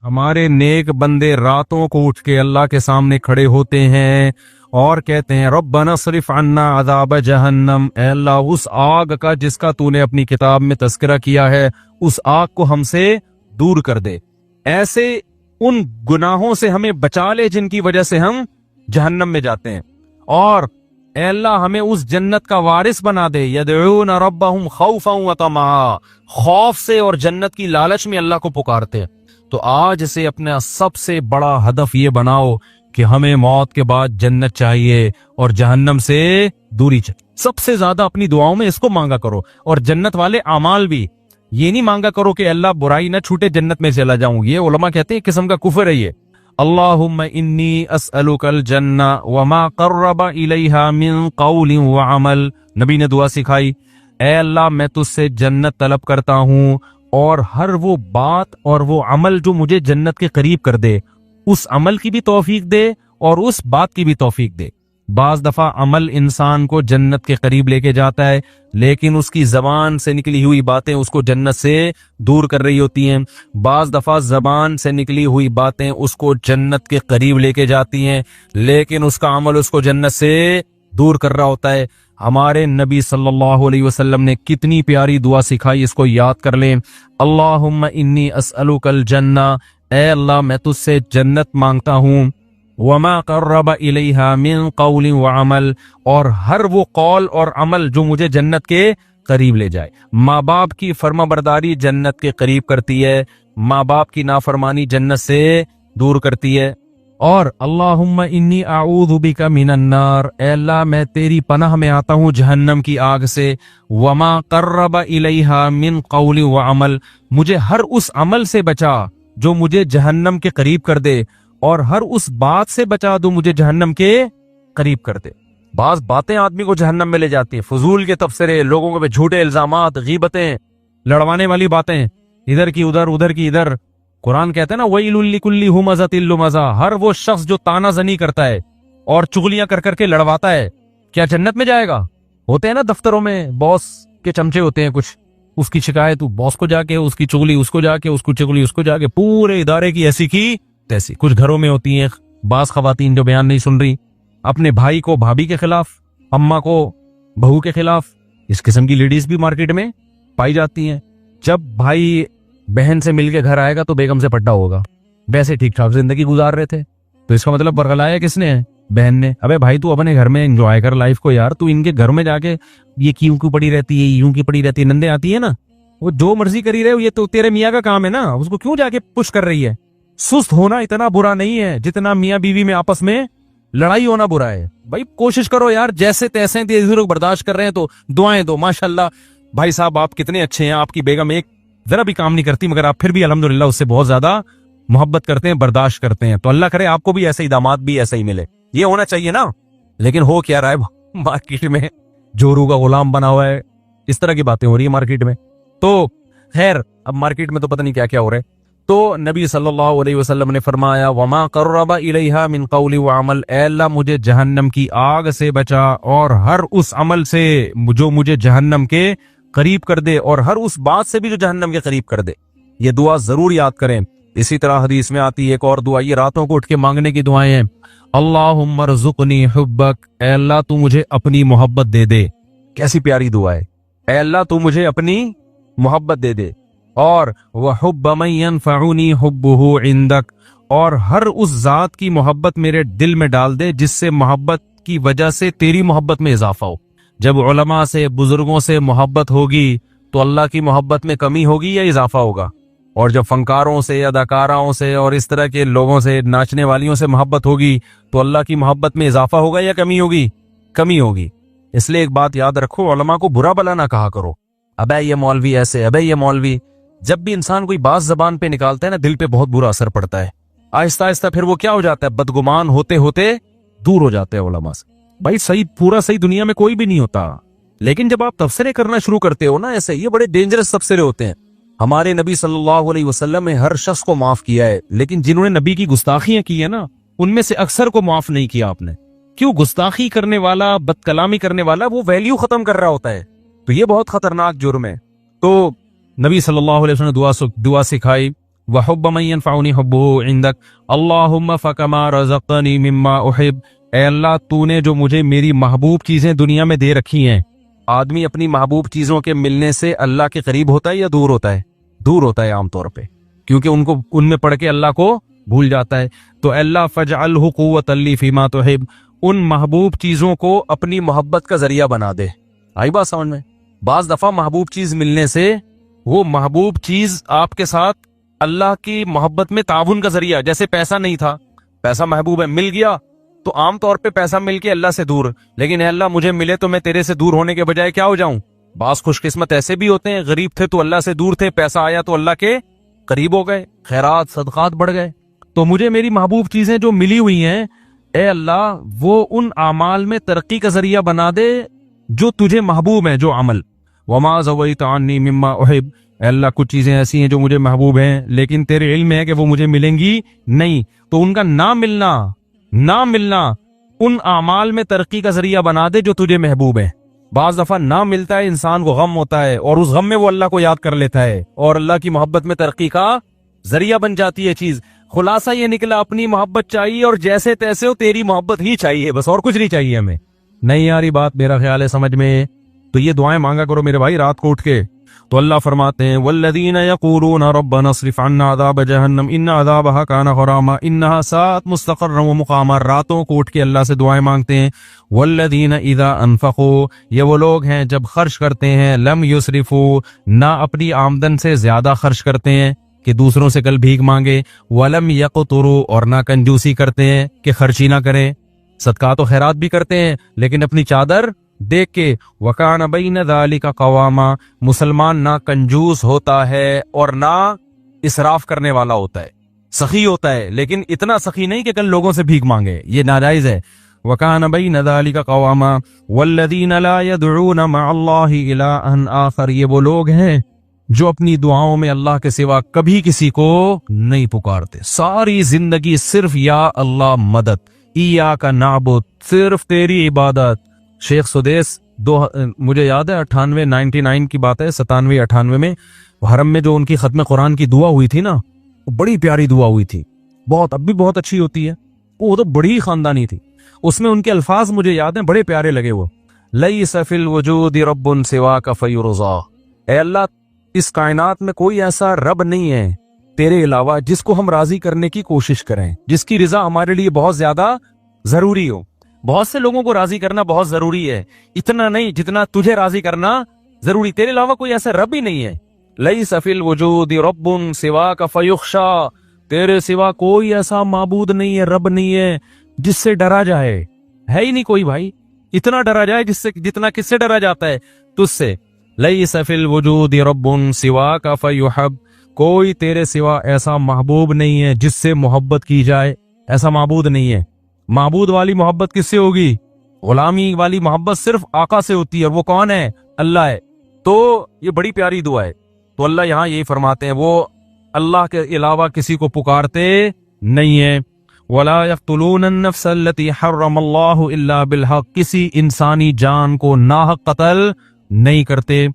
ہمارے نیک بندے راتوں کو اٹھ کے اللہ کے سامنے کھڑے ہوتے ہیں اور کہتے ہیں ربنا صرف عنا عذاب جہنم، اے اللہ اس آگ کا جس کا تو نے اپنی کتاب میں تذکرہ کیا ہے اس آگ کو ہم سے دور کر دے، ایسے ان گناہوں سے ہمیں بچا لے جن کی وجہ سے ہم جہنم میں جاتے ہیں، اور اے اللہ ہمیں اس جنت کا وارث بنا دے، یدعون ربہم خوفا وطمعا، خوف سے اور جنت کی لالچ میں اللہ کو پکارتے ہیں۔ تو آج سے اپنا سب سے بڑا ہدف یہ بناؤ کہ ہمیں موت کے بعد جنت چاہیے اور جہنم سے دوری چاہیے۔ سب سے زیادہ اپنی دعاؤں میں اس کو مانگا کرو، اور جنت والے اعمال بھی یہ نہیں مانگا کرو کہ اللہ برائی نہ چھوٹے جنت میں چلا جاؤں، یہ علماء کہتے ہیں ایک قسم کا کفر ہے یہ۔ اللہم انی اسألک الجنہ وما قرب الیہا من قول وعمل، نبی نے دعا سکھائی، اے اللہ میں تجھ سے جنت طلب کرتا ہوں اور ہر وہ بات اور وہ عمل جو مجھے جنت کے قریب کر دے، اس عمل کی بھی توفیق دے اور اس بات کی بھی توفیق دے۔ بعض دفعہ عمل انسان کو جنت کے قریب لے کے جاتا ہے، لیکن اس کی زبان سے نکلی ہوئی باتیں اس کو جنت سے دور کر رہی ہوتی ہیں۔ بعض دفعہ زبان سے نکلی ہوئی باتیں اس کو جنت کے قریب لے کے جاتی ہیں، لیکن اس کا عمل اس کو جنت سے دور کر رہا ہوتا ہے۔ ہمارے نبی صلی اللہ علیہ وسلم نے کتنی پیاری دعا سکھائی، اس کو یاد کر لیں۔ اللہم انی اسألک الجنہ، اے اللہ میں تجھ سے جنت مانگتا ہوں، وما قرب الیہا من قول وعمل، اور ہر وہ قول اور عمل جو مجھے جنت کے قریب لے جائے۔ ماں باپ کی فرما برداری جنت کے قریب کرتی ہے، ماں باپ کی نافرمانی جنت سے دور کرتی ہے۔ اور اللہم انی اعوذ بک من النار، اے اللہ میں تیری پناہ میں آتا ہوں جہنم کی آگ سے، وما قرب الیہا من قول وعمل، مجھے ہر اس عمل سے بچا جو مجھے جہنم کے قریب کر دے، اور ہر اس بات سے بچا دو مجھے جہنم کے قریب کر دے۔ بعض باتیں آدمی کو جہنم میں لے جاتی ہیں، فضول کے تبصرے، لوگوں کے جھوٹے الزامات، غیبتیں، لڑوانے والی باتیں، ادھر کی ادھر ادھر کی ادھر۔ قرآن کہتے ہیں نا وَيْلٌ لِكُلِّ هُمَزَةٍ لُمَزَةٍ، ہر وہ شخص جو تانا زنی کرتا ہے اور چغلیاں کر کر کے لڑواتا ہے، کیا جنت میں جائے گا؟ ہوتے ہیں نا دفتروں میں باس کے چمچے ہوتے ہیں کچھ، اس کی شکایت باس کو جا کے، اس کی چغلی اس کو جا کے، اس کو چغلی اس کو جا کے، پورے ادارے کی ایسی کی تیسی۔ کچھ گھروں میں ہوتی ہیں بعض خواتین جو بیان نہیں سن رہی، اپنے بھائی کو بھابھی کے خلاف، اماں کو بہو کے خلاف، اس قسم کی لیڈیز بھی مارکیٹ میں پائی جاتی ہیں۔ جب بھائی بہن سے مل کے گھر آئے گا تو بیگم سے پٹا ہوگا، ویسے ٹھیک ٹھاک زندگی گزار رہے تھے، تو اس کا مطلب برگلایا کس نے ہے؟ بہن نے۔ ابے بھائی تو اپنے گھر میں انجوائے کر لائف کو یار، تو ان کے گھر میں جا کے یہ کیوں پڑی رہتی ہے، یوں کی پڑی رہتی ہے، نندے آتی ہے نا، وہ جو مرضی کری رہے، یہ تو تیرے میاں کا کام ہے نا، اس کو کیوں جا کے پش کر رہی ہے؟ سست ہونا اتنا برا نہیں ہے جتنا میاں بیوی میں آپس میں لڑائی ہونا برا ہے۔ بھائی کوشش کرو یار، جیسے تیسے لوگ برداشت کر رہے ہیں تو دعائیں دو، ماشاءاللہ بھائی صاحب آپ کتنے اچھے ہیں، آپ کی بیگم ایک ذرا بھی کام نہیں کرتی مگر آپ پھر بھی الحمدللہ اس سے بہت زیادہ محبت کرتے ہیں، برداشت کرتے ہیں، تو اللہ کرے آپ کو بھی ایسے ہی داماد بھی ایسا ہی ملے، یہ ہونا چاہیے نا۔ لیکن ہو کیا رہا ہے مارکیٹ میں، جورو کا غلام بنا ہوا ہے، اس طرح کی باتیں ہو رہی ہیں مارکیٹ میں۔ تو خیر اب مارکیٹ میں تو پتہ نہیں کیا کیا ہو رہا ہے۔ تو نبی صلی اللہ علیہ وسلم نے فرمایا وما قرب الیہا من قول وعمل، اے اللہ مجھے جہنم کی آگ سے بچا اور ہر اس عمل سے جو مجھے جہنم کے قریب کر دے، اور ہر اس بات سے بھی جو جہنم کے قریب کر دے۔ یہ دعا ضرور یاد کریں۔ اسی طرح حدیث میں آتی ہے ایک اور دعا، یہ راتوں کو اٹھ کے مانگنے کی دعائیں ہیں۔ اللہم ارزقنی حبک، اے اللہ تو مجھے اپنی محبت دے دے۔ کیسی پیاری دعا ہے، اے اللہ تو مجھے اپنی محبت دے دے، اور وحب من ينفعنی حبہ عندک، اور ہر اس ذات کی محبت میرے دل میں ڈال دے جس سے محبت کی وجہ سے تیری محبت میں اضافہ ہو۔ جب علماء سے بزرگوں سے محبت ہوگی تو اللہ کی محبت میں کمی ہوگی یا اضافہ ہوگا؟ اور جب فنکاروں سے، اداکاراؤں سے اور اس طرح کے لوگوں سے، ناچنے والیوں سے محبت ہوگی تو اللہ کی محبت میں اضافہ ہوگا یا کمی ہوگی؟ کمی ہوگی۔ اس لیے ایک بات یاد رکھو، علماء کو برا بلا نہ کہا کرو، ابے یہ مولوی ایسے، ابے یہ مولوی۔ جب بھی انسان کوئی بات زبان پہ نکالتا ہے نا، دل پہ بہت برا اثر پڑتا ہے، آہستہ آہستہ پھر وہ کیا ہو جاتا ہے، بدگمان ہوتے ہوتے دور ہو جاتے ہیں علماء سے۔ بھائی صحیح، پورا صحیح دنیا میں کوئی بھی نہیں ہوتا، لیکن جب آپ تبصرے کرنا شروع کرتے ہو نا ایسے، یہ بڑے ڈینجرس تبصرے ہوتے ہیں۔ ہمارے نبی صلی اللہ علیہ وسلم نے ہر شخص کو معاف کیا ہے، لیکن جنہوں نے نبی کی گستاخیاں کی ہیں نا، ان میں سے اکثر کو معاف نہیں کیا آپ نے۔ کیوں؟ گستاخی کرنے والا، بد کلامی کرنے والا وہ ویلیو ختم کر رہا ہوتا ہے، تو یہ بہت خطرناک جرم ہے۔ تو نبی صلی اللہ علیہ وسلم نے دعا سکھائی، वहुब्ब मन यनफउनी हुब्बुहु इंदक अल्लाहुम्मा फकमा रज़क़नी मिम्मा उहिब। ए अल्लाह, तूने जो मुझे मेरी महबूब चीजें दुनिया में दे रखी हैं। आदमी अपनी महबूब चीजों के मिलने से अल्लाह के करीब होता है या दूर होता है? दूर होता है आमतौर पे, क्योंकि उनको उनमें पढ़ के अल्लाह को भूल जाता है। तो अल्लाह फजअलहु क़ुव्वतन ली फीमा तुहिब, उन महबूब चीजों को अपनी मोहब्बत का जरिया बना दे। आई बात समझ में? बाज दफा महबूब चीज मिलने से वो महबूब चीज आपके साथ अल्लाह की मोहब्बत में ताउन का जरिया, जैसे पैसा नहीं था, पैसा महबूब है, मिल गया तो आमतौर पे पैसा मिल के अल्लाह से दूर, लेकिन अल्लाह मुझे मिले तो मैं तेरे से दूर होने के बजाय क्या हो जाऊं? बास खुशकिस्मत ऐसे भी होते हैं, गरीब थे तो अल्लाह से दूर थे, पैसा आया तो अल्लाह के करीब हो गए, खैरात सदकात बढ़ गए। तो मुझे मेरी महबूब चीजें जो मिली हुई हैं, ए अल्लाह, वो उन अमाल में तरक्की का जरिया बना दे जो तुझे महबूब है, जो अमल। वमा ज़वैत अन्नी मिम्मा उहिब, अल्लाह, कुछ चीजें ऐसी हैं जो मुझे महबूब हैं, लेकिन तेरे इल्म है कि वो मुझे मिलेंगी नहीं, तो उनका ना मिलना उन अमाल में तरक्की का जरिया बना दे जो तुझे महबूब है। बाज दफा ना मिलता है, इंसान को गम होता है और उस गम में वो अल्लाह को याद कर लेता है और अल्लाह की मोहब्बत में तरक्की का जरिया बन जाती है चीज। खुलासा ये निकला, अपनी मोहब्बत चाहिए और जैसे तैसे हो तेरी मोहब्बत ही चाहिए, बस और कुछ नहीं चाहिए हमें। नहीं यार, ये बात मेरा ख्याल है समझ में, तो ये दुआएं मांगा करो मेरे भाई रात को उठ के। तो अल्लाह फरमाते हैं वल्लज़ीना यक़ूलूना रब्बना अस्रिफ़ अन्ना अज़ाब जहन्नम इन्ना अज़ाबहा काना ग़रामा इन्नहा साअत मुस्तक़र्रन व मुक़ामा। रातों को उठ के अल्लाह से दुआएं मांगते हैं। वल्लज़ीना इज़ा अनफ़क़ू, ये वो लोग हैं जब खर्च करते हैं, लम युसरिफ़ू, ना अपनी आमदन से ज्यादा खर्च करते हैं कि दूसरों से कल भीख मांगे, वलम यक़तुरू, और ना कंजूसी करते हैं कि खर्ची ना करें, सदका तो खैरात भी करते हैं लेकिन अपनी चादर देख के। वकान बैन ज़ालिका क़वामा, मुसलमान ना कंजूस होता है और ना इसराफ करने वाला होता है, सखी होता है, लेकिन इतना सखी नहीं कि कल लोगों से भीख मांगे, ये नाजायज है। वकान बैन ज़ालिका क़वामा वल्लज़ीना ला यदऊना मअल्लाहि इलाहन आखर, ये वो लोग हैं जो अपनी दुआओं में अल्लाह के सिवा कभी किसी को नहीं पुकारते, सारी जिंदगी सिर्फ या अल्लाह मदद, इय्याका नाबुद, सिर्फ तेरी इबादत। शेख सुदेस मुझे याद है 98-99 की बात है, 97-98 में हरम में जो उनकी खत्म कुरान की दुआ हुई थी ना, वो बड़ी प्यारी दुआ हुई थी, बहुत, अब भी बहुत अच्छी होती है, वो तो बड़ी खानदानी थी। उसमें उनके अल्फाज मुझे याद हैं, बड़े प्यारे लगे वो, लैसा फिल वजूदी रब्बुन सिवाका फयुरज़ा, ऐ अल्लाह, इस कायनात में कोई ऐसा रब नहीं है तेरे अलावा जिसको हम राजी करने की कोशिश करें, जिसकी रिजा हमारे लिए बहुत ज्यादा जरूरी हो। बहुत से लोगों को राजी करना बहुत जरूरी है, इतना नहीं जितना तुझे राजी करना जरूरी, तेरे अलावा कोई ऐसा रब ही नहीं है। लैसा फिल वजूदी रब्बुन सिवाका फयुख्शा, तेरे सिवा कोई ऐसा माबूद नहीं है, रब नहीं है जिससे डरा जाए, है ही नहीं कोई भाई, इतना डरा जाए जिससे, जितना किससे डरा जाता है? तुझसे। लैसा फिल वजूदी रब्बुन सिवाका फयुहब, कोई तेरे सिवा ऐसा महबूब नहीं है जिससे मोहब्बत की जाए, ऐसा माबूद नहीं है। माबूद वाली मोहब्बत किससे होगी? गुलामी वाली मोहब्बत सिर्फ आका से होती है, और वो कौन है? अल्लाह है। तो ये बड़ी प्यारी दुआ है। तो अल्लाह यहाँ यही फरमाते हैं, वो अल्लाह के अलावा किसी को पुकारते नहीं है। वला यक़्तुलून अन-नफ़्स अल्लती हर्रमल्लाहु इल्ला बिल-हक़, किसी इंसानी जान को नाहक कत्ल नहीं करते।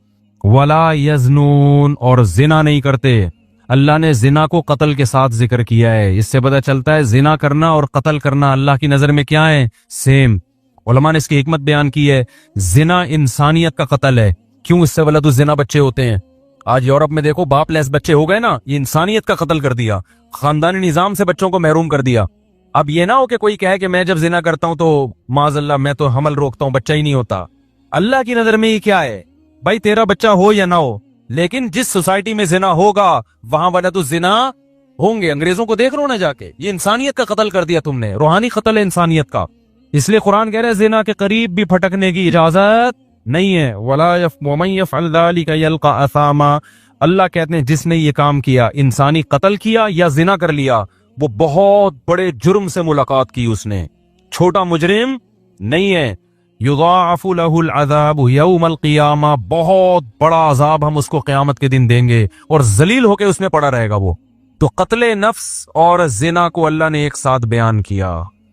वला यज़नून, और जिना नहीं करते। अल्लाह ने जिना को कत्ल के साथ जिक्र किया है, इससे पता चलता है जिना करना और कत्ल करना अल्लाह की नजर में क्या है? सेम। उलमा ने इसकी हिकमत बयान की है, जिना इंसानियत का कत्ल है। क्यों? इससे वाला तो जिना बच्चे होते हैं, आज यूरोप में देखो बाप लेस बच्चे हो गए ना, ये इंसानियत का कत्ल कर दिया, खानदानी निजाम से बच्चों को महरूम कर दिया। अब ये ना हो कि कोई कहे कि मैं जब जिना करता हूं तो माज़अल्लाह मैं तो हमल रोकता हूं, बच्चा ही नहीं होता। अल्लाह की नजर में ये क्या है भाई, तेरा बच्चा हो या ना हो, लेकिन जिस सोसाइटी में जिना होगा वहां वाला तो जिना होंगे। अंग्रेजों को देख लो ना जाके, ये इंसानियत का कत्ल कर दिया तुमने, रूहानी कत्ल है इंसानियत का। इसलिए कुरान कह रहा है जिना के करीब भी फटकने की इजाजत नहीं है। वला वमन यफ़अल ज़ालिका यल्क़ा असामा, अल्लाह कहते हैं जिसने ये काम किया, इंसानी कत्ल किया या जिना कर लिया, वो बहुत बड़े जुर्म से मुलाकात की उसने, छोटा मुजरिम नहीं है। युज़ाअफ़ु लहुल अज़ाबु यौमल क़ियामा, बहुत बड़ा अजाब हम उसको क़यामत के दिन देंगे और जलील होके उसमें पड़ा रहेगा वो। तो कत्ले नफ्स और जिना को अल्लाह ने एक साथ बयान किया।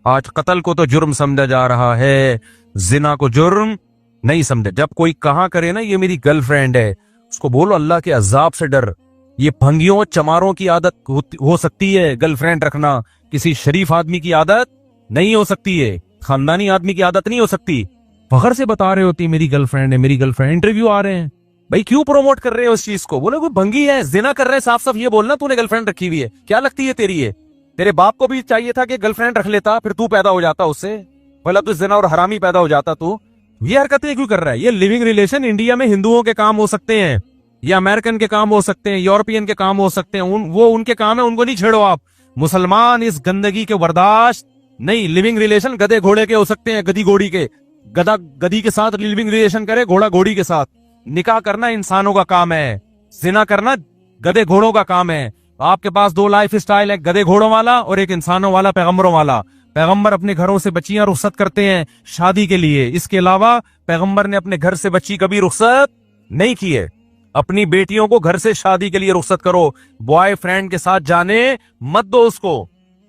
आज कत्ल को तो जुर्म समझा जा रहा है, जिना को जुर्म नहीं समझे। जब कोई कहा करे ना ये मेरी गर्लफ्रेंड है, उसको बोलो अल्लाह के अजाब से डर, یہ بھنگیوں چماروں کی عادت ہو سکتی ہے گرل فرینڈ رکھنا، کسی شریف آدمی کی عادت نہیں ہو سکتی ہے، خاندانی آدمی کی عادت نہیں ہو سکتی۔ فخر سے بتا رہے ہوتی میری گرل فرینڈ ہے، میری گرل فرینڈ، انٹرویو آ رہے ہیں، بھائی کیوں پروموٹ کر رہے ہو اس چیز کو؟ بولے کوئی بھنگی ہے، زنا کر رہے، صاف صاف یہ بولنا تو نے گرل فرینڈ رکھی ہوئی ہے، کیا لگتی ہے تیری ہے؟ تیرے باپ کو بھی چاہیے تھا کہ گرل فرینڈ رکھ لیتا، پھر تو پیدا ہو جاتا اس سے، بولا تو زنا اور حرامی پیدا ہو جاتا تو۔ یہ حرکتیں کیوں کر رہا ہے؟ یہ لیونگ ریلیشن انڈیا میں ہندوؤں کے کام ہو سکتے ہیں، یا امریکن کے کام ہو سکتے ہیں، یورپین کے کام ہو سکتے ہیں، وہ ان کے کام ہے، ان کو نہیں چھیڑو آپ۔ مسلمان اس گندگی کے برداشت نہیں۔ لیونگ ریلیشن گدے گھوڑے کے ہو سکتے ہیں، گدی گھوڑی کے، گدا گدی کے ساتھ لیونگ ریلیشن کرے، گھوڑا گھوڑی کے ساتھ۔ نکاح کرنا انسانوں کا کام ہے، زنا کرنا گدے گھوڑوں کا کام ہے۔ آپ کے پاس دو لائف سٹائل ہے، گدے گھوڑوں والا اور ایک انسانوں والا، پیغمبروں والا۔ پیغمبر اپنے گھروں سے بچیاں رخصت کرتے ہیں شادی کے لیے، اس کے علاوہ پیغمبر نے اپنے گھر سے بچی کبھی رخصت نہیں کی ہے۔ اپنی بیٹیوں کو گھر سے شادی کے لیے رخصت کرو، بوائے فرینڈ کے ساتھ جانے مت دو اس کو،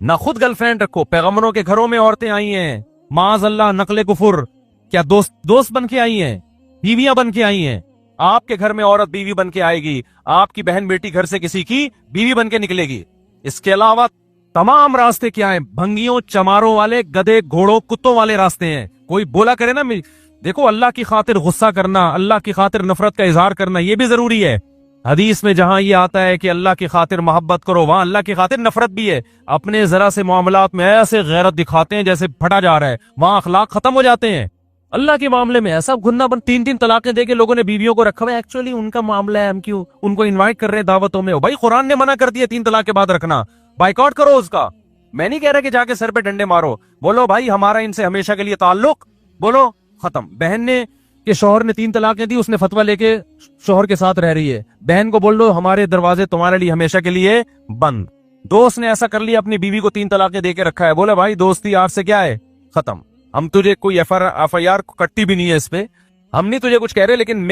نہ خود گرل فرینڈ رکھو۔ پیغمبروں کے گھروں میں عورتیں آئی ہیں، معاذ اللہ نقل کفر، کیا دوست بن کے آئی ہیں، بیویاں بن کے آئی ہیں۔ آپ کے گھر میں عورت بیوی بن کے آئے گی، آپ کی بہن بیٹی گھر سے کسی کی بیوی بن کے نکلے گی۔ اس کے علاوہ تمام راستے کیا ہیں؟ بھنگیوں چماروں والے، گدے گھوڑوں کتوں والے راستے ہیں۔ کوئی بولا کرے نا، دیکھو اللہ کی خاطر غصہ کرنا، اللہ کی خاطر نفرت کا اظہار کرنا یہ بھی ضروری ہے۔ حدیث میں جہاں یہ آتا ہے کہ اللہ کی خاطر محبت کرو، وہاں اللہ کی خاطر نفرت بھی ہے۔ اپنے ذرا سے معاملات میں ایسے غیرت دکھاتے ہیں جیسے پھٹا جا رہا ہے، وہاں اخلاق ختم ہو جاتے ہیں۔ اللہ کے معاملے میں ایسا گھنا بن، تین طلاقیں دے کے لوگوں نے بیویوں کو رکھا ہوا ہے، ایکچولی ان کا معاملہ ہے، ہم کیوں ان کو انوائٹ کر رہے ہیں دعوتوں میں؟ بھائی قرآن نے منع کر دیا 3 طلاق کے بعد رکھنا، بائیکاٹ کرو اس کا۔ میں نہیں کہہ رہا کہ جا کے سر پہ ڈنڈے مارو، بولو بھائی ہمارا ان سے ہمیشہ کے لیے تعلق، بولو ختم۔ بہن نے کہ شوہر نے 3 طلاقیں دی، اس نے فتویٰ لے کے شوہر کے ساتھ رہ رہی ہے، بہن کو بول دو ہمارے دروازے تمہارے لیے ہمیشہ کے لیے بند۔ دوست نے ایسا کر لیا، اپنی بیوی کو 3 طلاقیں دے کے رکھا ہے، بولا بھائی دوستی آج سے کیا ہے، ختم، ہم تجھے کوئی ایف آئی آر کٹتی بھی نہیں ہے اس پہ، ہم نہیں تجھے کچھ کہہ رہے، لیکن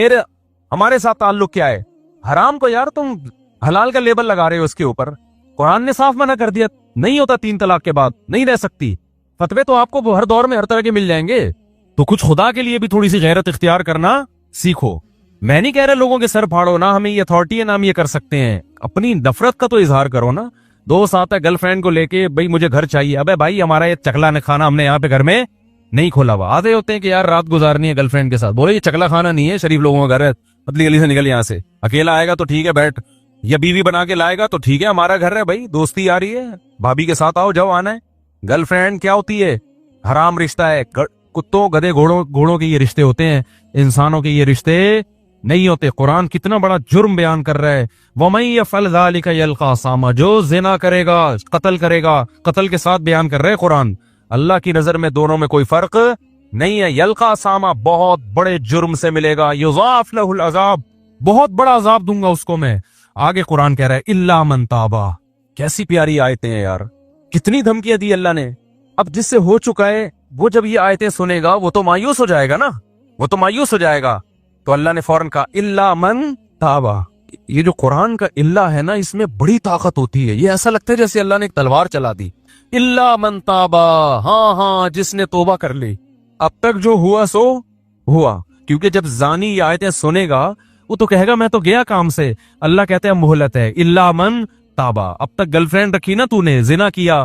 ہمارے ساتھ تعلق کیا ہے؟ حرام کو یار تم حلال کا لیبل لگا رہے ہو اس کے اوپر۔ قرآن نے صاف منع کر دیا، نہیں ہوتا 3 طلاق کے بعد، نہیں رہ سکتی۔ فتوے تو آپ کو ہر دور میں ہر طرح کے مل جائیں گے، تو کچھ خدا کے لیے بھی تھوڑی سی غیرت اختیار کرنا سیکھو۔ میں نہیں کہہ رہا لوگوں کے سر پھاڑو، نہ ہمیں یہ اتھارٹی ہے نہ ہم یہ کر سکتے ہیں، اپنی نفرت کا تو اظہار کرو نا۔ دوست آتا ہے گرل فرینڈ کو لے کے، بھائی مجھے گھر چاہیے، ابے بھائی ہمارا یہ چکلا کھانا ہم نے یہاں پہ گھر میں نہیں کھولا ہوا۔ آتے ہوتے ہیں کہ یار رات گزارنی ہے گرل فرینڈ کے ساتھ، بولے یہ چکلا کھانا نہیں ہے، شریف لوگوں کا گھر ہے، پتلی گلی سے نکل یہاں سے، اکیلا آئے گا تو ٹھیک ہے بیٹھ، یا بیوی بنا کے لائے گا تو ٹھیک ہے، ہمارا گھر ہے بھائی، دوستی آ رہی ہے بھابھی کے ساتھ آؤ جاؤ آنا ہے۔ گرل فرینڈ کیا ہوتی ہے؟ حرام رشتہ ہے، کتوں گدے گھوڑوں کے یہ رشتے ہوتے ہیں، انسانوں کے یہ رشتے نہیں ہوتے۔ قرآن کتنا بڑا جرم بیان کر رہا ہے، وَمَن يَفْعَلْ ذَلِكَ يَلْقَ أَثَامًا، جو زنا کرے گا قتل کرے گا، قتل کے ساتھ بیان کر رہے ہیں قرآن۔ اللہ کی نظر میں دونوں میں کوئی فرق نہیں ہے۔ یلقا اسامہ، بہت بڑے جرم سے ملے گا، یضاعف لہ العذاب، بہت بڑا عذاب دوں گا اس کو میں۔ آگے قرآن کہہ رہا ہے الا من تابا، کیسی پیاری آیتیں ہیں یار، کتنی دھمکیاں دی اللہ نے۔ اب جس سے ہو چکا ہے وہ جب یہ آیتیں سنے گا وہ تو مایوس ہو جائے گا نا، وہ تو مایوس ہو جائے گا۔ تو اللہ نے فوراً کہا الا من تابا۔ یہ جو قرآن کا الا ہے نا، اس میں بڑی طاقت ہوتی ہے، یہ ایسا لگتا ہے جیسے اللہ نے ایک تلوار چلا دی۔ الا من تابا، ہاں جس نے توبہ کر لی۔ اب تک جو ہوا سو ہوا، کیونکہ جب زانی یہ آیتیں سنے گا وہ تو کہے گا میں تو گیا کام سے۔ اللہ کہتے ہیں مہلت ہے، الا من تابا۔ اب تک گرل فرینڈ رکھی نا، تو نے زنا کیا،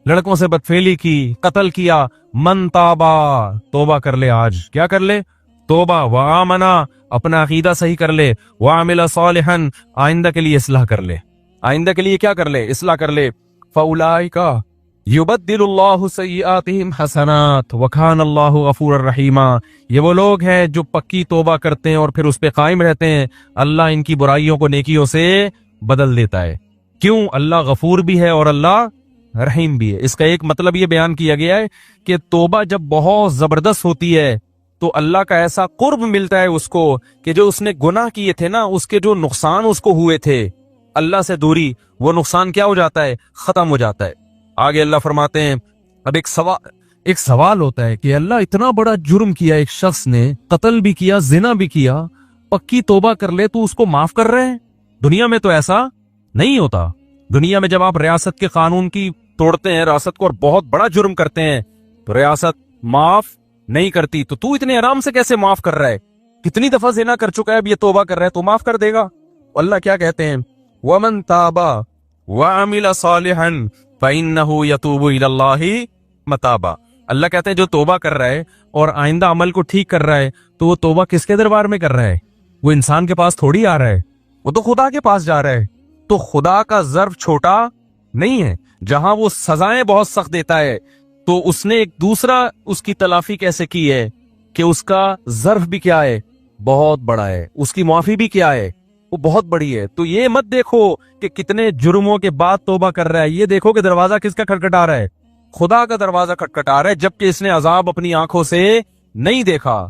لڑکوں سے بدفعلی کی، قتل کیا، من تابا، توبہ کر لے آج، کیا کر لے؟ توبہ، وآمنا، اپنا عقیدہ صحیح کر لے، وعمل صالحا، آئندہ کے لیے اصلاح کر لے، آئندہ کے لیے کیا کر لے؟ اصلاح کر لے۔ فاولئک یبدل اللہ سیئاتہم حسنات وکان اللہ غفورا رحیما۔ یہ وہ لوگ ہیں جو پکی توبہ کرتے ہیں اور پھر اس پہ قائم رہتے ہیں، اللہ ان کی برائیوں کو نیکیوں سے بدل دیتا ہے۔ کیوں؟ اللہ غفور بھی ہے اور اللہ رحیم بھی ہے۔ اس کا ایک مطلب یہ بیان کیا گیا ہے کہ توبہ جب بہت زبردست ہوتی ہے تو اللہ کا ایسا قرب ملتا ہے اس کو کہ جو اس نے گناہ کیے تھے نا، اس کے جو نقصان اس کو ہوئے تھے، اللہ سے دوری، وہ نقصان کیا ہو جاتا ہے؟ ختم ہو جاتا ہے۔ آگے اللہ فرماتے ہیں، اب ایک سوال ہوتا ہے کہ اللہ اتنا بڑا جرم کیا ایک شخص نے، قتل بھی کیا، زنا بھی کیا، پکی توبہ کر لے تو اس کو معاف کر رہے ہیں؟ دنیا میں تو ایسا نہیں ہوتا۔ دنیا میں جب آپ ریاست کے قانون کی توڑتے ہیں، ریاست کو، اور بہت بڑا جرم کرتے ہیں تو ریاست معاف نہیں کرتی۔ تو اتنے آرام سے کیسے معاف کر رہا ہے؟ کتنی دفعہ زنا کر چکا ہے، اب یہ توبہ کر رہا ہے تو معاف کر دے گا۔ اللہ کیا کہتے ہیں؟ वमन ताबा वअमिल सालिहन फइन्नहु यतूबु इलल्लाहि मताबा। अल्लाह कहते हैं जो तौबा कर रहा है और आइंदा अमल को ठीक कर रहा है, तो वो तौबा किसके दरबार में कर रहा है? वो इंसान के पास थोड़ी आ रहा है, वो तो खुदा के पास जा रहा है। तो खुदा का ज़र्फ छोटा नहीं है। जहां वो सजाएं बहुत सख्त देता है, तो उसने एक दूसरा उसकी तलाफी कैसे की है कि उसका ज़र्फ भी क्या है, बहुत बड़ा है, उसकी माफी भी क्या है, वो बहुत बड़ी है। तो ये मत देखो कि कितने जुर्मों के बाद तौबा कर रहा है, ये देखो कि दरवाजा किसका खटखटा रहा है, खुदा का दरवाजा खटखटा रहा है, जबकि इसने अजाब अपनी आंखों से नहीं देखा।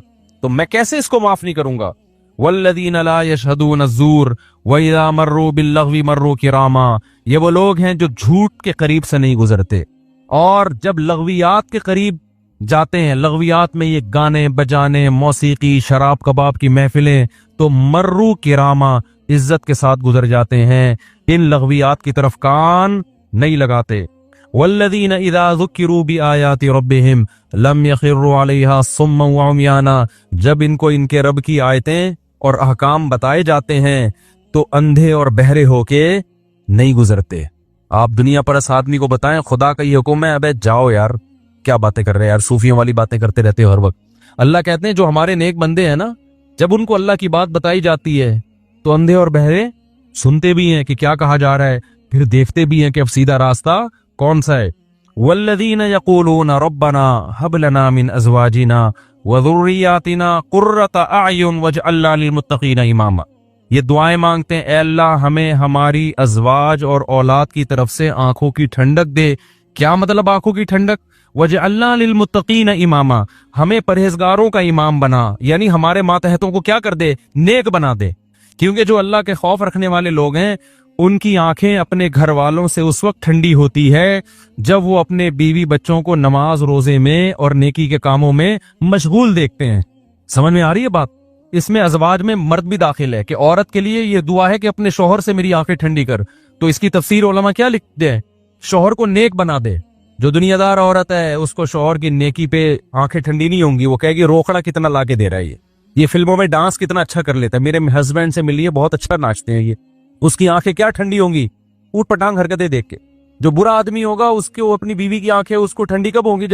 तो मैं कैसे इसको माफ नहीं करूंगा? वल्लदीन ला यशहदून अज़्ज़ूर व इज़ा मर्रू बिल्लग़वी मर्रू किरामा। ये वो लोग हैं जो झूठ के करीब से नहीं गुजरते, और जब लग़वियात के करीब जाते हैं, लग़वियात में ये गाने बजाने, मौसीकी, शराब कबाब की महफिलें, तो मर्रू किरामा, इज्जत के साथ गुजर जाते हैं। इन लग़वियात की तरफ कान नहीं लगाते। वल्लदीन इज़ा ज़ुक्किरू बिआयाति रब्बिहिम लम यख़िर्रू अलैहा सुम्मन व उम्याना। जब इनको इनके रब की आयतें और अहकाम बताए जाते हैं, तो अंधे और बहरे होके नहीं गुजरते। आप दुनिया पर इस आदमी को बताएं खुदा का ये हुक्म है, अबे जाओ यार, क्या बातें कर रहे हैं यार, सूफियों वाली बातें करते रहते हो हर वक्त। अल्लाह कहते हैं जो हमारे नेक बंदे हैं ना, जब उनको अल्लाह की बात बताई जाती है, तो अंधे और बहरे सुनते भी हैं कि क्या कहा जा रहा है, फिर देखते भी हैं कि अब सीधा रास्ता कौन सा है। वल्लज़ीन यक़ूलून रब्बना हब लना मिन अज़वाजिना व ज़ुर्रिय्यातिना क़ुर्रता अअयुन वजअलना लिलमुत्तक़ीना इमामा। ये दुआएं मांगते हैं, ऐ अल्लाह हमें हमारी अज़वाज और औलाद की तरफ से आंखों की ठंडक दे। क्या मतलब आंखों की ठंडक? वजअलना लिलमुत्तक़ीना इमामा, हमें परहेजगारों का इमाम बना, यानी हमारे मातहतों को क्या कर दे, नेक बना दे। क्योंकि जो अल्लाह के खौफ रखने वाले लोग हैं, उनकी आंखें अपने घर वालों से उस वक्त ठंडी होती है जब वो अपने बीवी बच्चों को नमाज रोजे में और नेकी के कामों में मशगूल देखते हैं। समझ में आ रही है बात? इसमें अज़वाज में मर्द भी दाखिल है कि औरत के लिए ये दुआ है कि अपने शौहर से मेरी आंखें ठंडी कर। तो इसकी तफसीर उलमा क्या लिखते हैं? शौहर को नेक बना दे। जो दुनियादार औरत है उसको शौहर की नेकी पे आंखें ठंडी नहीं होंगी, वो कहेगी रोकड़ा कितना लाके दे रहा है, ये फिल्मों में डांस कितना अच्छा कर लेता है, मेरे हस्बैंड से मिलिए बहुत अच्छा नाचते हैं ये। उसकी आंखें क्या ठंडी होंगी ऊट पटांग हरकतें देख के। जो बुरा आदमी होगा उसके वो अपनी बीवी की आंखें उसको ठंडी कब होंगी?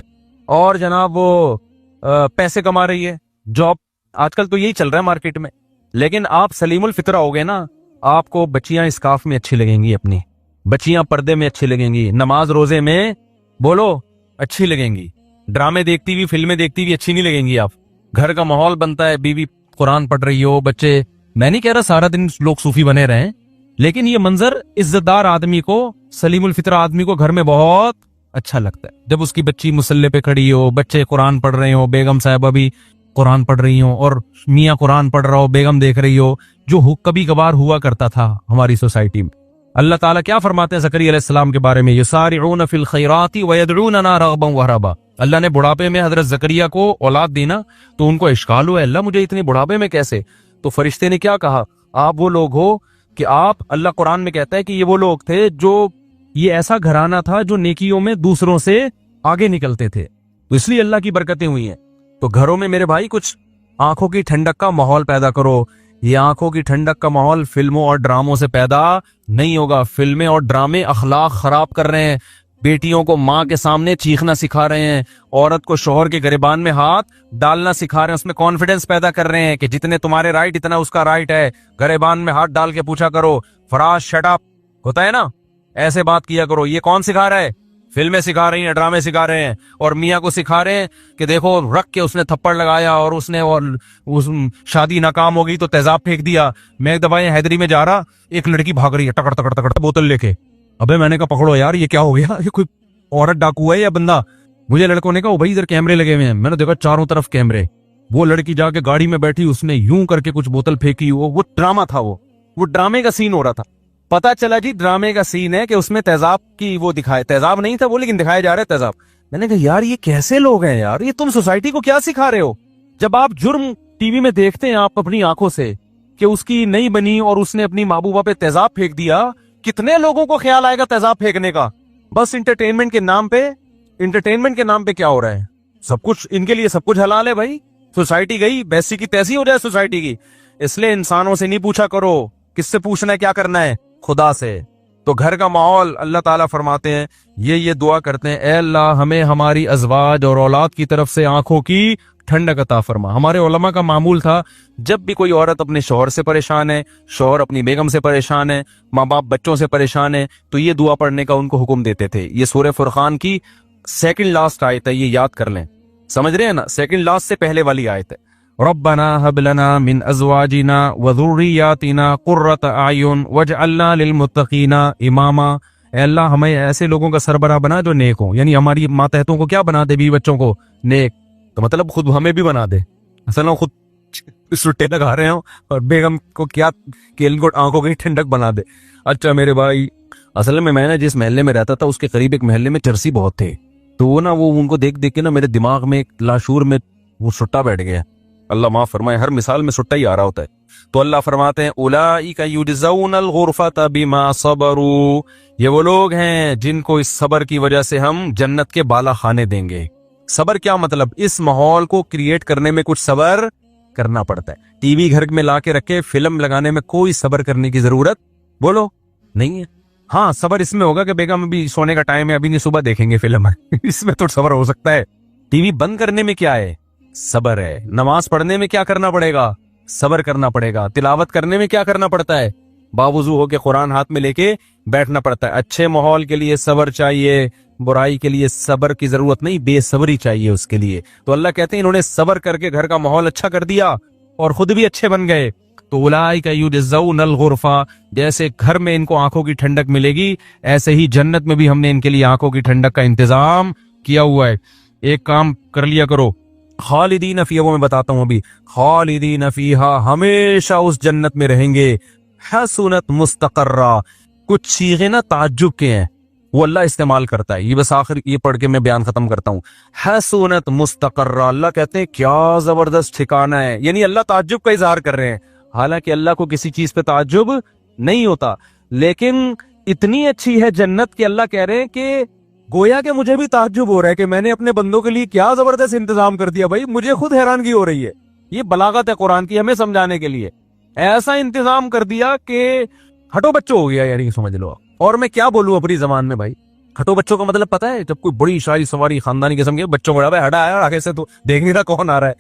और जनाब वो पैसे कमा रही है, जॉब, आजकल तो यही चल रहा है मार्केट में। लेकिन आप सलीमुल फितरा हो गए ना, आपको बच्चियां स्कार्फ में अच्छी लगेंगी, अपनी बच्चियां पर्दे में अच्छी लगेंगी, नमाज रोजे में बोलो अच्छी लगेंगी, ड्रामे देखती हुई, फिल्में देखती हुई अच्छी नहीं लगेंगी। आप घर का माहौल बनता है, बीवी कुरान पढ़ रही हो, बच्चे, मैं नहीं कह रहा सारा दिन लोग सूफी बने रहें, लेकिन ये मंजर इज्जतदार आदमी को, सलीमुल फितरा आदमी को घर में बहुत अच्छा लगता है। जब उसकी बच्ची मुसल्ले पे खड़ी हो, बच्चे कुरान पढ़ रहे हो, बेगम साहिबा भी कुरान पढ़ रही हो और मियाँ कुरान पढ़ रहा हो, बेगम देख रही हो, जो कभी कभार हुआ करता था हमारी सोसाइटी में। अल्लाह ताला क्या फरमाते हैं ज़करिया अलैहिस्सलाम के बारे में? युसारिऊन फिल खैराति व यदऊनना रग़बन व रहबा। अल्लाह ने बुढ़ापे में हजरत ज़करिया को औलाद दी ना, तो उनको इश्काल हुआ, अल्लाह मुझे इतने बुढ़ापे में कैसे? तो फरिश्ते ने क्या कहा? आप वो लोग हो कि आप, अल्लाह कुरान में कहता है कि ये वो लोग थे जो, ये ऐसा घराना था जो नेकियों में दूसरों से आगे निकलते थे, तो इसलिए अल्लाह की बरकतें हुई हैं। तो घरों में मेरे भाई कुछ आंखों की ठंडक का माहौल पैदा करो। ये आंखों की ठंडक का माहौल फिल्मों और ड्रामों से पैदा नहीं होगा। फिल्में और ड्रामे अखलाक खराब कर रहे हैं, बेटियों को माँ के सामने चीखना सिखा रहे हैं, औरत को शौहर के गिरबान में हाथ डालना सिखा रहे हैं, उसमें कॉन्फिडेंस पैदा कर रहे हैं कि जितने तुम्हारे राइट इतना उसका राइट है। गिरबान में हाथ डाल के पूछा करो, फराज शट अप, होता है ना, ऐसे बात किया करो। ये कौन सिखा रहा है? फिल्में सिखा रही हैं, ड्रामे सिखा रहे हैं, और मियाँ को सिखा रहे हैं कि देखो रख के उसने थप्पड़ लगाया और उसने, और उस शादी नाकाम हो गई तो तेजाब फेंक दिया। मैं एक दफा हैदरी में जा रहा, एक लड़की भाग रही है टकड़ टकड़ टकड़ बोतल लेके। अबे मैंने कहा पकड़ो यार, ये क्या हो गया, ये कोई औरत डाकू है या बंदा? मुझे लड़कों ने कहा भाई इधर कैमरे लगे हुए हैं। मैंने देखा चारों तरफ कैमरे। वो लड़की जाके गाड़ी में बैठी, उसने यूं करके कुछ बोतल फेंकी। वो ड्रामा था, वो ड्रामे का सीन हो रहा था। पता चला जी ड्रामे का सीन है कि उसमें तेजाब की वो दिखाए, तेजाब नहीं था वो, लेकिन दिखाया जा रहा है तेजाब। मैंने कहा यार ये कैसे लोग हैं यार, ये तुम सोसाइटी को क्या सिखा रहे हो? जब आप जुर्म टीवी में देखते हैं आप अपनी आंखों से कि उसकी नहीं बनी और उसने अपनी महबूबा पे तेजाब फेंक दिया, कितने लोगों को ख्याल आएगा तेजाब फेंकने का? बस इंटरटेनमेंट के नाम पे, इंटरटेनमेंट के नाम पे क्या हो रहा है? सब कुछ इनके लिए, सब कुछ हलाल है भाई। सोसाइटी गई वैसी की तैसी हो जाए सोसाइटी की। इसलिए इंसानों से नहीं पूछा करो, किससे पूछना है क्या करना है, खुदा से। तो घर का माहौल अल्लाह ताला फरमाते हैं ये दुआ करते हैं, ए अल्लाह हमें हमारी अज़वाज और औलाद की तरफ से आंखों की ठंडक अता फरमा। हमारे उलमा का मामूल था, जब भी कोई औरत अपने शौहर से परेशान है, शौहर अपनी बेगम से परेशान है, माँ बाप बच्चों से परेशान है, तो ये दुआ पढ़ने का उनको हुक्म देते थे। ये सूरह फुरकान की सेकंड लास्ट आयत है, ये याद कर लें, समझ रहे हैं ना, सेकंड लास्ट से पहले वाली आयत है। रब्बना हब लना मिन अज़वाजिना व ज़ुर्रियातिना क़ुर्रत अयुन वजअलना लिलमुत्तक़ीना इमामा। ऐ अल्लाह हमें ऐसे लोगों का सरबराह बना जो नेक हो, यानी हमारी मातहतों को क्या बना दे, बीवी बच्चों को नेक, तो मतलब खुद हमें भी बना दे। असल में खुद सुट्टे लगा रहे हो और बेगम को क्या कि इनको आंखों की ठंडक बना दे। अच्छा मेरे भाई, असल में मैं ना जिस महल्ले में रहता था उसके करीब एक महल्ले में चरसी बहुत थे, तो वो उनको देख देख के ना मेरे दिमाग में एक लाशूर में वो सुट्टा बैठ गया। अल्लाह माफ फरमाए, हर मिसाल में सुट्टा ही आ रहा होता है। तो अल्लाह फरमाते हैं उलाइका युजज़ौनल गुरफता बिमा सबरू, ये वो लोग हैं जिनको इस सबर की वजह से हम जन्नत के बाला खाने देंगे। सबर क्या मतलब, इस माहौल को क्रिएट करने में कुछ सबर करना पड़ता है। टीवी घर में ला के रखे, फिल्म लगाने में कोई सबर करने की जरूरत बोलो नहीं है। हाँ सबर इसमें होगा कि बेगम अभी सोने का टाइम है, अभी नहीं सुबह देखेंगे फिल्म इसमें तो सबर हो सकता है। टीवी बंद करने में क्या है, सबर है। नमाज पढ़ने में क्या करना पड़ेगा, सबर करना पड़ेगा। तिलावत करने में क्या करना पड़ता है, बावुजू होके कुरान हाथ में लेके बैठना पड़ता है। अच्छे माहौल के लिए सबर चाहिए, बुराई के लिए सबर की जरूरत नहीं, बेसब्री चाहिए उसके लिए। तो अल्लाह कहते हैं इन्होंने सबर करके घर का माहौल अच्छा कर दिया और खुद भी अच्छे बन गए। तो उलाइका युजज़ौनल गुरफा, जैसे घर में इनको आंखों की ठंडक मिलेगी, ऐसे ही जन्नत में भी हमने इनके लिए आंखों की ठंडक का इंतजाम किया हुआ है। एक काम कर लिया करो, खालिदीन फीहा, वो मैं बताता हूं अभी, खालिदीन फीहा, हमेशा उस जन्नत में रहेंगे। हसुनत मुस्तकर्रा, कुछ सीगे ना ताज्जुब के हैं, वो अल्लाह इस्तेमाल करता है। ये बस आखिर ये पढ़ के मैं बयान खत्म करता हूँ। हसुनत मुस्तकर्रा, अल्लाह कहते हैं क्या जबरदस्त ठिकाना है, यानी अल्लाह ताज्जुब का इजहार कर रहे हैं। हालांकि अल्लाह को किसी चीज पे ताज्जुब नहीं होता, लेकिन इतनी अच्छी है जन्नत कि अल्लाह कह रहे हैं कि गोया कि मुझे भी ताज्जुब हो रहा है कि मैंने अपने बंदों के लिए क्या जबरदस्त इंतजाम कर दिया। भाई मुझे खुद हैरानगी हो रही है। ये बलागत है कुरान की, हमें समझाने के लिए ऐसा इंतजाम कर दिया कि हटो बच्चों हो गया, यानी समझ लो। और मैं क्या बोलूं अपनी जबान में भाई, हटो बच्चों का मतलब पता है, जब कोई बड़ी शाही सवारी खानदानी किस्म के बच्चों को हटा आया आगे से, तो देख नहीं रहा कौन आ रहा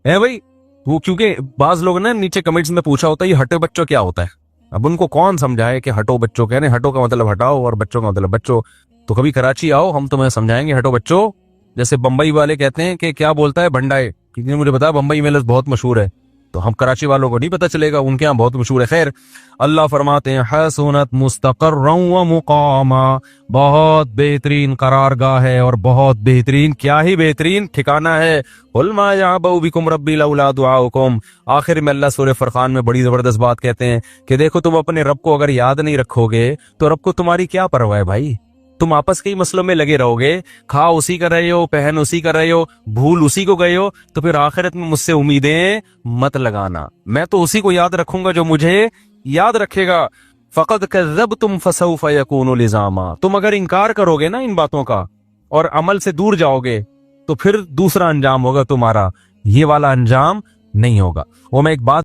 है भाई वो, क्योंकि बाज लोग ने नीचे कमेंट्स में पूछा होता है ये हटे बच्चों क्या होता है। अब उनको कौन समझाए कि हटो बच्चों, कह रहे हटो का मतलब हटाओ और बच्चों का मतलब बच्चों। तो कभी कराची आओ, हम तुम्हें समझाएंगे हटो बच्चों। जैसे बंबई वाले कहते हैं कि क्या बोलता है भंडाए, किसी ने मुझे बताया बंबई में लफ्ज़ बहुत मशहूर है, तो हम कराची वालों को नहीं पता चलेगा, उनके यहाँ बहुत मशहूर है। खैर अल्लाह फरमाते हैं हसनत मुस्तक़र्रन व मुक़ामा, बहुत बेहतरीन करारगाह है और बहुत बेहतरीन, क्या ही बेहतरीन ठिकाना है। कुल मा यअबउ बिकुम रब्बी लौला दुआउकुम, आखिर में अल्लाह सूरह फुरक़ान में बड़ी जबरदस्त बात कहते हैं कि देखो तुम अपने रब को अगर याद नहीं रखोगे तो रब को तुम्हारी क्या परवाह है भाई। तुम आपस के ही मसलों में लगे रहोगे, खा उसी कर रहे हो, पहन उसी कर रहे हो, भूल उसी को गए हो, तो फिर आखिरत में मुझसे उम्मीदें मत लगाना। मैं तो उसी को याद रखूंगा जो मुझे याद रखेगा। फ़क़द कज़्ज़बतुम फ़सौफ़ यकूनु लिज़ामा, तुम अगर इनकार करोगे ना इन बातों का और अमल से दूर जाओगे तो फिर दूसरा अंजाम होगा तुम्हारा, ये वाला अंजाम नहीं होगा। वो मैं एक बात